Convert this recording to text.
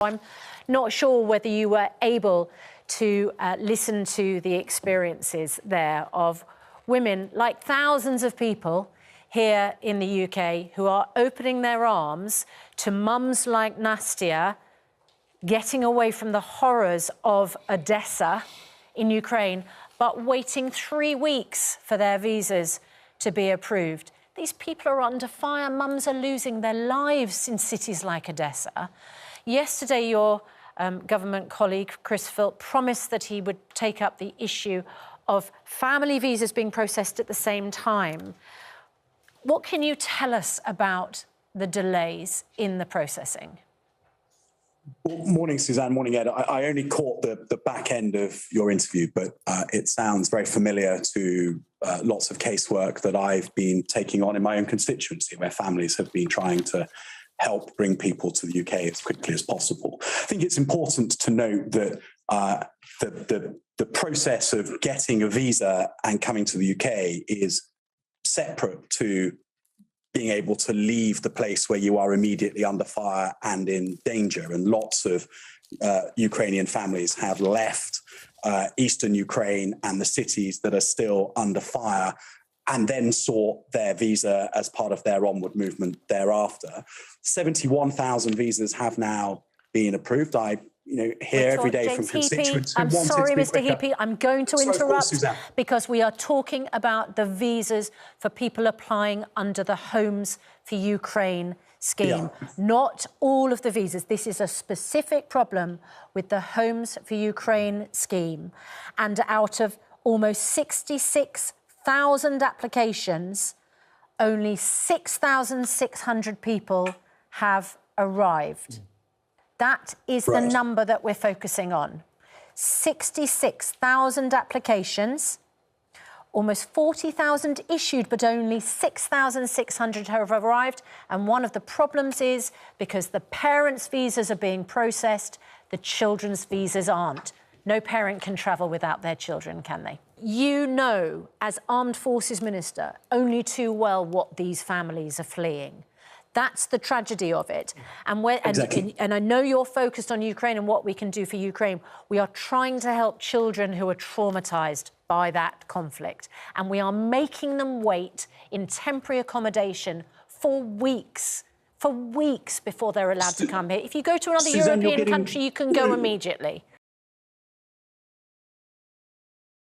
I'm not sure whether you were able to listen to the experiences there of women, like thousands of people here in the UK, who are opening their arms to mums like Nastia, getting away from the horrors of Odessa in Ukraine, but waiting 3 weeks for their visas to be approved. These people are under fire. Mums are losing their lives in cities like Odessa. Yesterday, your government colleague, Chris Philp, promised that he would take up the issue of family visas being processed at the same time. What can you tell us about the delays in the processing? Well, morning, Suzanne. Morning, Ed. I only caught the back end of your interview, but it sounds very familiar to lots of casework that I've been taking on in my own constituency, where families have been trying to help bring people to the UK as quickly as possible. I think it's important to note that the process of getting a visa and coming to the UK is separate to being able to leave the place where you are immediately under fire and in danger. And lots of Ukrainian families have left eastern Ukraine and the cities that are still under fire, and then sought their visa as part of their onward movement thereafter. 71,000 visas have now been approved. I hear every day from constituents who want it to be quicker. I'm sorry, Mr. Heapy, I'm going to interrupt because we are talking about the visas for people applying under the Homes for Ukraine scheme. Yeah. Not all of the visas. This is a specific problem with the Homes for Ukraine scheme. And out of almost 66,000 applications, only 6,600 people have arrived. That is the number that we're focusing on. 66,000 applications, almost 40,000 issued, but only 6,600 have arrived. And one of the problems is because the parents' visas are being processed, the children's visas aren't. No parent can travel without their children, can they? You know, as Armed Forces Minister, only too well what these families are fleeing. That's the tragedy of it. And, and I know you're focused on Ukraine and what we can do for Ukraine. We are trying to help children who are traumatised by that conflict. And we are making them wait in temporary accommodation for weeks before they're allowed to come here. If you go to another European country, you can go immediately.